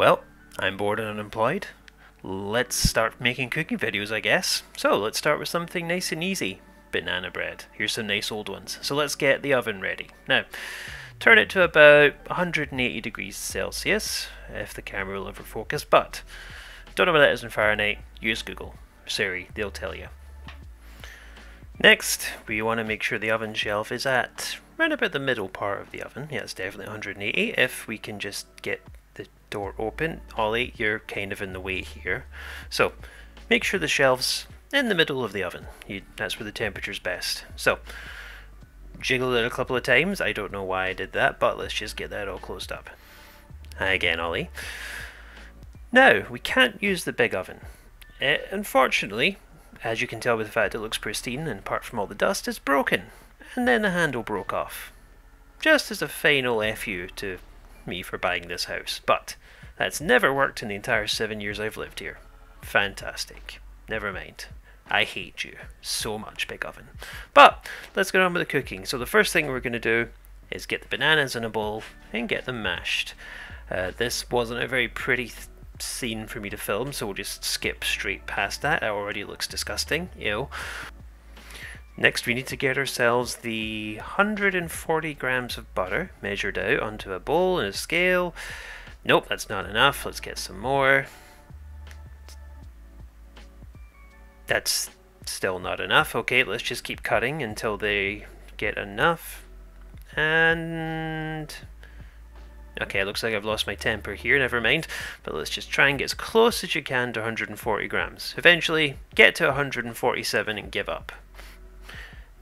Well, I'm bored and unemployed. Let's start making cooking videos, I guess. So let's start with something nice and easy. Banana bread. Here's some nice old ones. So let's get the oven ready. Now, turn it to about 180 degrees Celsius, if the camera will ever focus, but don't know what that is in Fahrenheit, use Google. Siri, they'll tell you. Next, we want to make sure the oven shelf is at around about the middle part of the oven. Yeah, it's definitely 180. If we can just get the door open. Ollie, you're kind of in the way here. So, make sure the shelf's in the middle of the oven. That's where the temperature's best. So, jiggle it a couple of times. I don't know why I did that, but let's just get that all closed up. Hi again, Ollie. Now, we can't use the big oven. Unfortunately, as you can tell by the fact it looks pristine and apart from all the dust, it's broken. And then the handle broke off. Just as a final FU to me for buying this house. But that's never worked in the entire 7 years I've lived here. Fantastic. Never mind. I hate you so much, big oven. But let's get on with the cooking. So the first thing we're going to do is get the bananas in a bowl and get them mashed. This wasn't a very pretty scene for me to film, so we'll just skip straight past that. It already looks disgusting. Ew. Next, we need to get ourselves the 140 grams of butter measured out onto a bowl and a scale. Nope, that's not enough. Let's get some more. That's still not enough. Okay, let's just keep cutting until they get enough. And okay, it looks like I've lost my temper here, never mind. But let's just try and get as close as you can to 140 grams. Eventually, get to 147 and give up.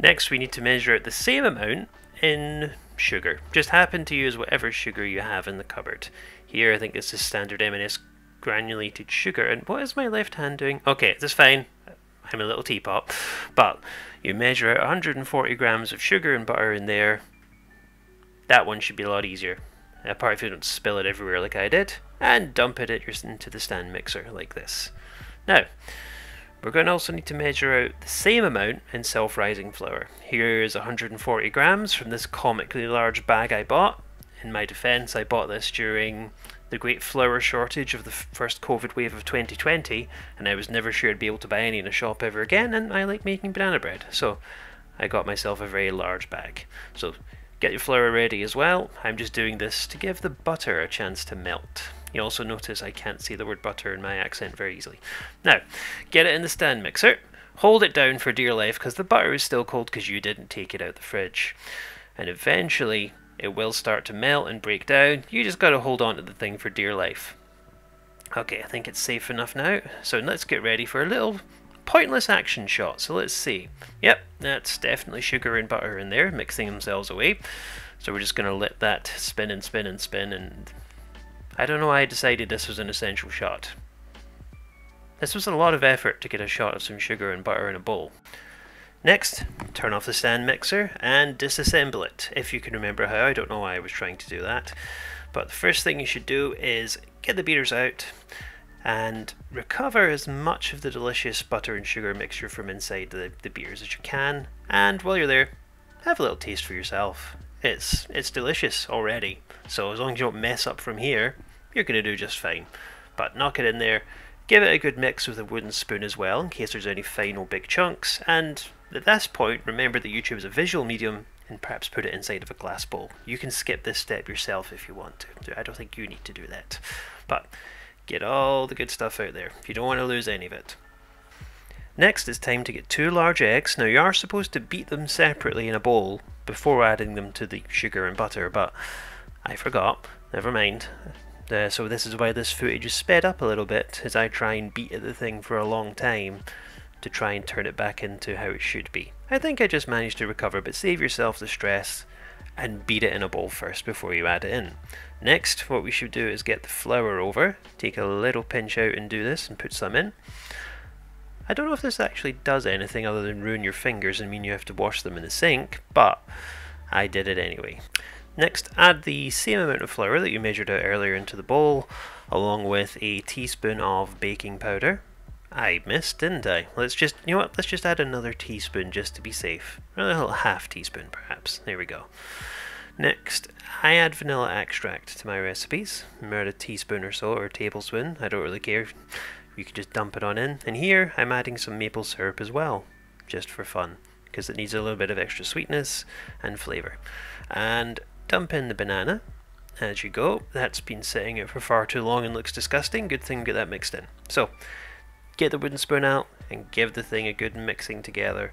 Next, we need to measure out the same amount in sugar. Just happen to use whatever sugar you have in the cupboard. Here, I think this is standard M&S granulated sugar. And what is my left hand doing? Okay, that's fine. I'm a little teapot. But you measure out 140 grams of sugar and butter in there. That one should be a lot easier. Apart if you don't spill it everywhere like I did. And dump it into the stand mixer like this. Now, we're going to also need to measure out the same amount in self-rising flour. Here's 140 grams from this comically large bag I bought. In my defense, I bought this during the great flour shortage of the first COVID wave of 2020, and I was never sure I'd be able to buy any in a shop ever again, and I like making banana bread, so I got myself a very large bag. So get your flour ready as well. I'm just doing this to give the butter a chance to melt. You also notice I can't see the word butter in my accent very easily. Now, get it in the stand mixer. Hold it down for dear life because the butter is still cold because you didn't take it out the fridge. And eventually, it will start to melt and break down. You just got to hold on to the thing for dear life. Okay, I think it's safe enough now. So let's get ready for a little pointless action shot. So let's see. Yep, that's definitely sugar and butter in there, mixing themselves away. So we're just going to let that spin and spin and spin, and I don't know why I decided this was an essential shot. This was a lot of effort to get a shot of some sugar and butter in a bowl. Next, turn off the stand mixer and disassemble it. If you can remember how, I don't know why I was trying to do that. But the first thing you should do is get the beaters out and recover as much of the delicious butter and sugar mixture from inside the beaters as you can. And while you're there, have a little taste for yourself. It's delicious already. So as long as you don't mess up from here, you're going to do just fine. But knock it in there, give it a good mix with a wooden spoon as well, in case there's any final big chunks, and at this point, remember that YouTube is a visual medium, and perhaps put it inside of a glass bowl. You can skip this step yourself if you want to. I don't think you need to do that. But get all the good stuff out there. You don't want to lose any of it. Next, it's time to get 2 large eggs. Now, you are supposed to beat them separately in a bowl before adding them to the sugar and butter, but I forgot. Never mind. So this is why this footage is sped up a little bit, as I try and beat at the thing for a long time to try and turn it back into how it should be. I think I just managed to recover, but save yourself the stress and beat it in a bowl first before you add it in. Next, what we should do is get the flour over, take a little pinch out and do this and put some in. I don't know if this actually does anything other than ruin your fingers and mean you have to wash them in the sink, but I did it anyway. Next, add the same amount of flour that you measured out earlier into the bowl, along with a teaspoon of baking powder. I missed, didn't I? Let's just add another teaspoon just to be safe. Or a little half teaspoon, perhaps. There we go. Next, I add vanilla extract to my recipes, about a teaspoon or so, or a tablespoon, I don't really care. You could just dump it on in. And here I'm adding some maple syrup as well, just for fun, because it needs a little bit of extra sweetness and flavour. And dump in the banana as you go. That's been sitting out for far too long and looks disgusting. Good thing to get that mixed in. So, get the wooden spoon out and give the thing a good mixing together.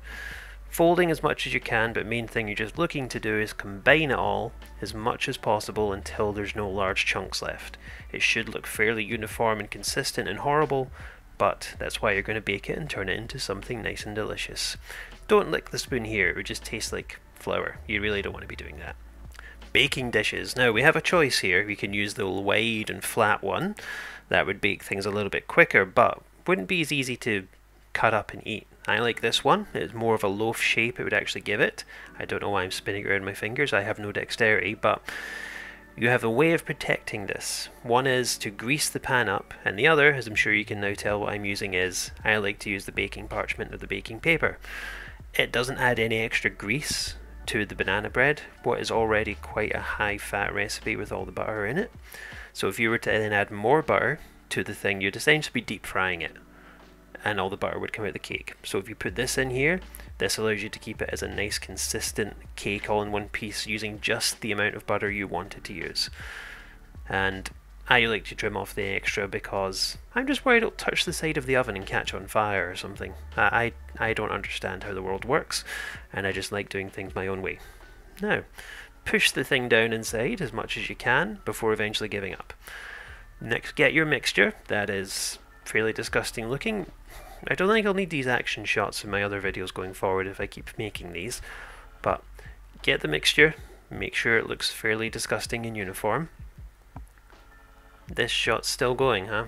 Folding as much as you can, but main thing you're just looking to do is combine it all as much as possible until there's no large chunks left. It should look fairly uniform and consistent and horrible, but that's why you're going to bake it and turn it into something nice and delicious. Don't lick the spoon here, it would just taste like flour. You really don't want to be doing that. Baking dishes. Now we have a choice here. We can use the wide and flat one. That would bake things a little bit quicker, but wouldn't be as easy to cut up and eat. I like this one. It's more of a loaf shape it would actually give it. I don't know why I'm spinning around my fingers. I have no dexterity, but you have a way of protecting this. One is to grease the pan up, and the other, as I'm sure you can now tell what I'm using, is I like to use the baking parchment or the baking paper. It doesn't add any extra grease to the banana bread, what is already quite a high fat recipe with all the butter in it. So if you were to then add more butter to the thing, you'd essentially be deep frying it, and all the butter would come out of the cake. So if you put this in here, this allows you to keep it as a nice consistent cake all in one piece using just the amount of butter you wanted to use. And I like to trim off the extra because I'm just worried it'll touch the side of the oven and catch on fire or something. I don't understand how the world works, and I just like doing things my own way. Now, push the thing down inside as much as you can before eventually giving up. Next, get your mixture. That is fairly disgusting looking. I don't think I'll need these action shots in my other videos going forward if I keep making these, but get the mixture, make sure it looks fairly disgusting and uniform. This shot's still going, huh?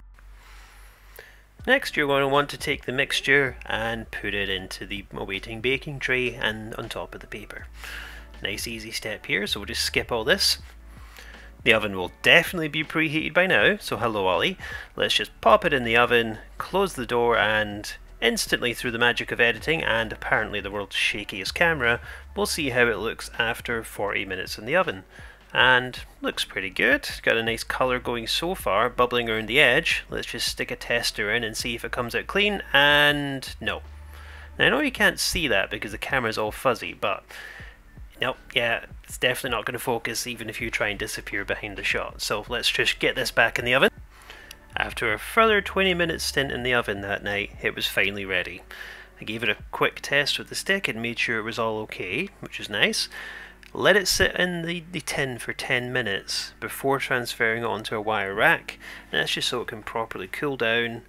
Next, you're going to want to take the mixture and put it into the awaiting baking tray and on top of the paper. Nice easy step here, so we'll just skip all this. The oven will definitely be preheated by now, so hello Ollie. Let's just pop it in the oven, close the door, and instantly through the magic of editing and apparently the world's shakiest camera, we'll see how it looks after 40 minutes in the oven. And looks pretty good. Got a nice colour going so far, bubbling around the edge. Let's just stick a tester in and see if it comes out clean, and no. Now I know you can't see that because the camera's all fuzzy, but nope, yeah, it's definitely not going to focus even if you try and disappear behind the shot. So let's just get this back in the oven. After a further 20-minute stint in the oven that night, it was finally ready. I gave it a quick test with the stick and made sure it was all okay, which is nice. Let it sit in the tin for 10 minutes before transferring it onto a wire rack, and that's just so it can properly cool down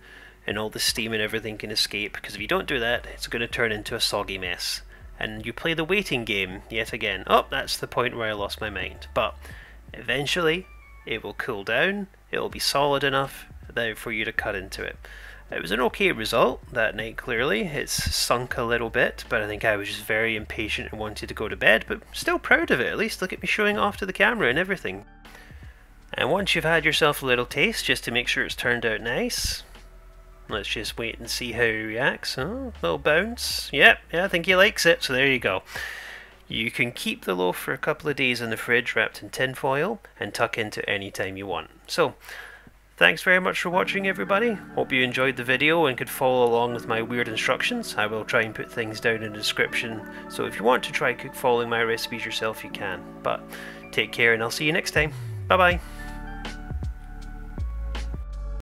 and all the steam and everything can escape, because if you don't do that, it's going to turn into a soggy mess. And you play the waiting game yet again. Oh, that's the point where I lost my mind. But eventually it will cool down, it will be solid enough there for you to cut into it. It was an okay result that night, clearly. It's sunk a little bit, but I think I was just very impatient and wanted to go to bed, but still proud of it. At least look at me showing off to the camera and everything. And once you've had yourself a little taste, just to make sure it's turned out nice, let's just wait and see how he reacts. Oh, little bounce. Yep, yeah, I think he likes it, so there you go. You can keep the loaf for a couple of days in the fridge wrapped in tin foil and tuck into any time you want. So, thanks very much for watching, everybody. Hope you enjoyed the video and could follow along with my weird instructions. I will try and put things down in the description, so if you want to try following my recipes yourself, you can. But take care and I'll see you next time. Bye bye.